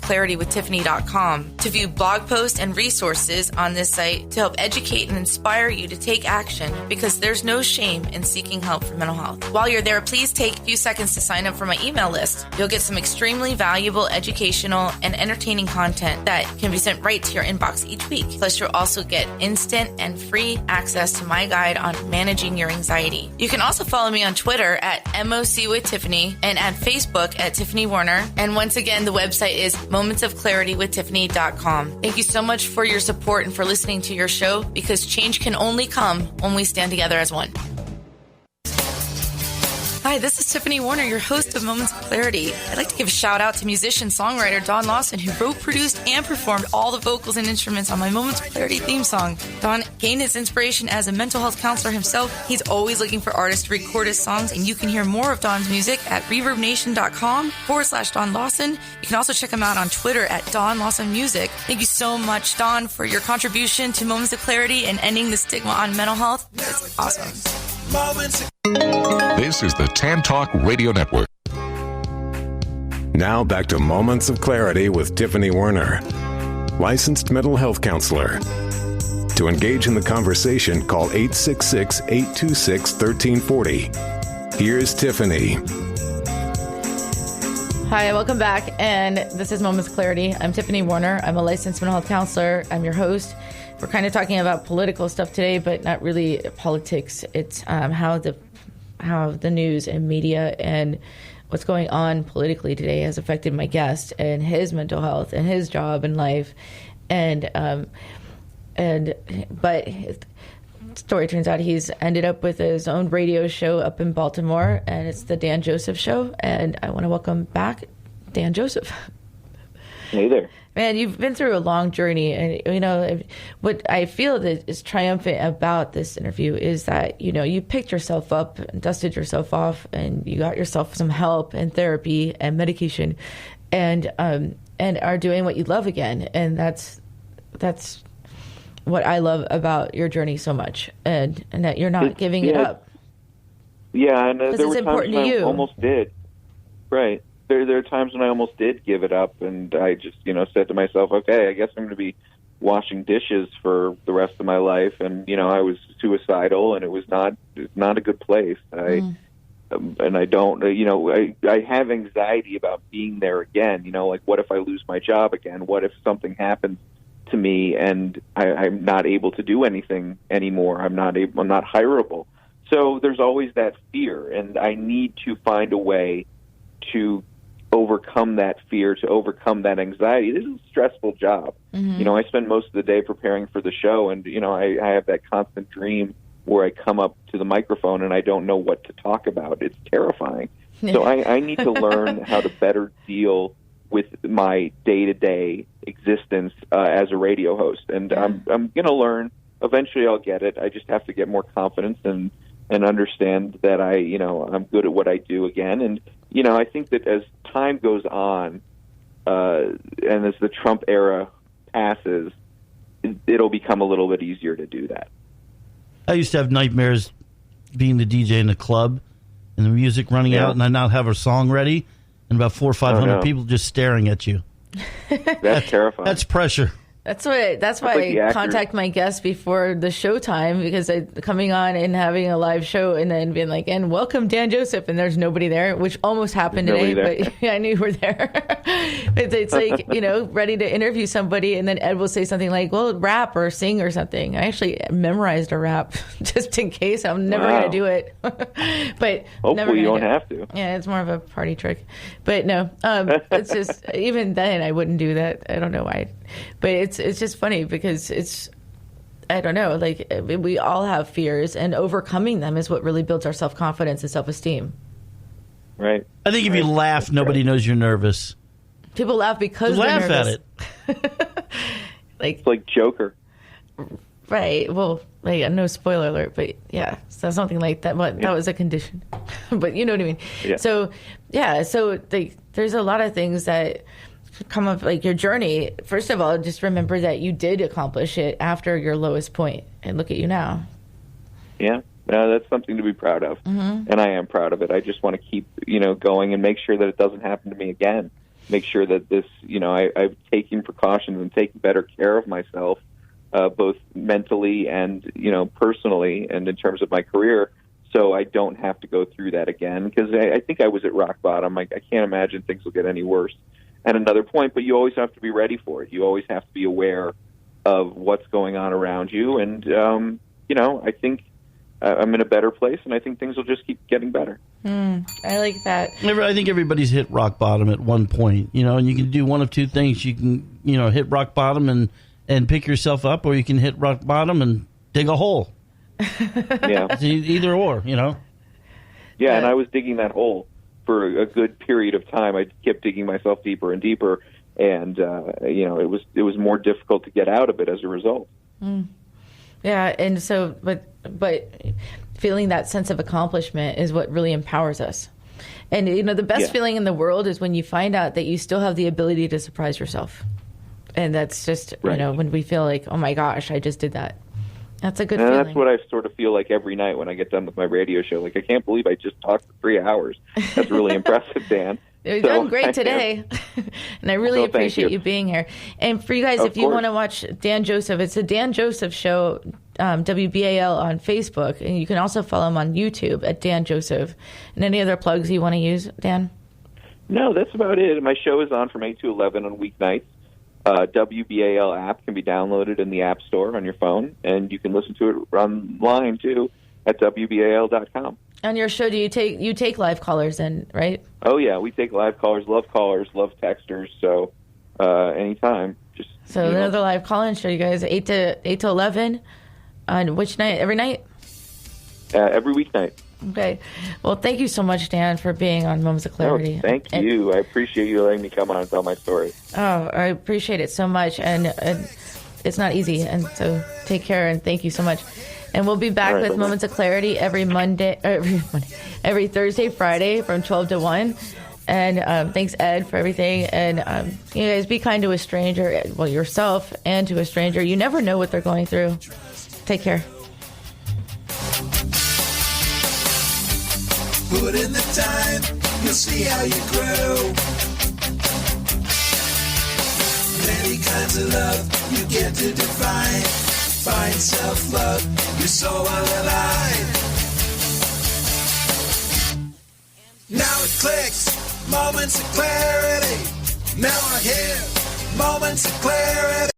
momentsofclaritywithtiffany.com to view blog posts and resources on this site to help educate and inspire you to take action, because there's no shame in seeking help for mental health. While you're there, please take a few seconds to sign up for my email list. You'll get some extremely valuable educational and entertaining content that can be sent right to your inbox each week. Plus, you'll also get instant and free access to my guide on managing your anxiety. You can also follow me on Twitter at MOC with Tiffany and at Facebook at Tiffany Warner. And once again, the website is momentsofclaritywithtiffany.com. Thank you so much for your support and for listening to your show, because change can only come when we stand together as one. Hi, this is Tiffany Warner, your host of Moments of Clarity. I'd like to give a shout out to musician-songwriter Don Lawson, who wrote, produced, and performed all the vocals and instruments on my Moments of Clarity theme song. Don gained his inspiration as a mental health counselor himself. He's always looking for artists to record his songs, and you can hear more of Don's music at reverbnation.com/Don Lawson. You can also check him out on Twitter at Don Lawson Music. Thank you so much, Don, for your contribution to Moments of Clarity and ending the stigma on mental health. It's awesome. This is the Tan Talk Radio Network. Now back to Moments of Clarity with Tiffany Werner, licensed mental health counselor. To engage in the conversation, call 866-826-1340. Here's Tiffany. Hi, welcome back. And this is Moments of Clarity. I'm Tiffany Warner. I'm a licensed mental health counselor. I'm your host. We're kind of talking about political stuff today, but not really politics. It's how the news and media and what's going on politically today has affected my guest and his mental health and his job and life. But his story turns out he's ended up with his own radio show up in Baltimore, and it's the Dan Joseph Show. And I want to welcome back Dan Joseph. Hey there. Man, you've been through a long journey, and what I feel that is triumphant about this interview is that you picked yourself up and dusted yourself off, and you got yourself some help and therapy and medication, and are doing what you love again, and that's what I love about your journey so much, and that you're not giving it up. Yeah, and there were times when I almost did. Right. There are times when I almost did give it up, and I just, said to myself, okay, I guess I'm going to be washing dishes for the rest of my life. And, I was suicidal, and it was not a good place. And I don't, I have anxiety about being there again. Like, what if I lose my job again? What if something happens to me and I'm not able to do anything anymore? I'm not hireable. So there's always that fear, and I need to find a way to overcome that fear, to overcome that anxiety. This is a stressful job. Mm-hmm. I spend most of the day preparing for the show, and I have that constant dream where I come up to the microphone and I don't know what to talk about. It's terrifying. So I need to learn how to better deal with my day-to-day existence as a radio host, and I'm going to learn. Eventually, I'll get it. I just have to get more confidence and understand that I'm good at what I do again. And I think that as time goes on, and as the Trump era passes, it'll become a little bit easier to do that. I used to have nightmares being the DJ in the club and the music running out, and I not have a song ready, and about 400 or 500 people just staring at you. That's terrifying. That's pressure. That's why I contact my guests before the show time, because coming on and having a live show and then being like, and welcome Dan Joseph, and there's nobody there, which almost happened today, but I knew you were there. It's like, ready to interview somebody, and then Ed will say something like, well, rap or sing or something. I actually memorized a rap just in case. I'm never going to do it. But hopefully you don't have to. Yeah, it's more of a party trick. But no, it's just, even then I wouldn't do that. I don't know why. But it's just funny because I don't know, like, we all have fears, and overcoming them is what really builds our self-confidence and self-esteem. Right. I think if you laugh, nobody knows you're nervous. People laugh because they're laugh nervous. at it. It's like Joker. Right. Well, no spoiler alert, but yeah, so something like that. But that was a condition. But you know what I mean. Yeah. So there's a lot of things that come up, like your journey. First of all, just remember that you did accomplish it after your lowest point, and look at you now. Yeah, that's something to be proud of, and I am proud of it. I just want to keep, going and make sure that it doesn't happen to me again. make sure that this, I've taken precautions and taken better care of myself, both mentally and, personally, and in terms of my career, so I don't have to go through that again, because I think I was at rock bottom. I can't imagine things will get any worse at another point, but you always have to be ready for it. You always have to be aware of what's going on around you, and, I think I'm in a better place, and I think things will just keep getting better. I like that. I think everybody's hit rock bottom at one point, and you can do one of two things. You can, hit rock bottom and pick yourself up, or you can hit rock bottom and dig a hole. Yeah. It's either or, Yeah, and I was digging that hole for a good period of time. I kept digging myself deeper and deeper, and, it was more difficult to get out of it as a result. Yeah, and so, but feeling that sense of accomplishment is what really empowers us. And, the best feeling in the world is when you find out that you still have the ability to surprise yourself. And that's just, when we feel like, oh my gosh, I just did that. That's a good feeling. That's what I sort of feel like every night when I get done with my radio show. Like, I can't believe I just talked for 3 hours. That's really impressive, Dan. You're doing great today. And I really appreciate you being here. And for you guys, if you want to watch Dan Joseph, it's a Dan Joseph Show, WBAL on Facebook. And you can also follow him on YouTube at Dan Joseph. And any other plugs you want to use, Dan? No, that's about it. My show is on from 8 to 11 on weeknights. WBAL app can be downloaded in the App Store on your phone, and you can listen to it online, too, at WBAL.com. On your show, do you take live callers in, right? Oh, yeah, we take live callers, love texters, so anytime. So another live call-in show, you guys, 8 to 11, on which night? Every night? Every weeknight. Okay. Well, thank you so much, Dan, for being on Moments of Clarity. Thank you. I appreciate you letting me come on and tell my story. Oh, I appreciate it so much, and it's not easy, and so take care, and thank you so much. And we'll be back with Moments of Clarity every Thursday, Friday from 12 to 1. And thanks, Ed, for everything. And you guys, be kind to a stranger, well, yourself and to a stranger. You never know what they're going through. Take care. Put in the time, you'll see how you grow. Many kinds of love you get to define. Find self-love, you're so alive. Now it clicks, moments of clarity. Now I hear moments of clarity.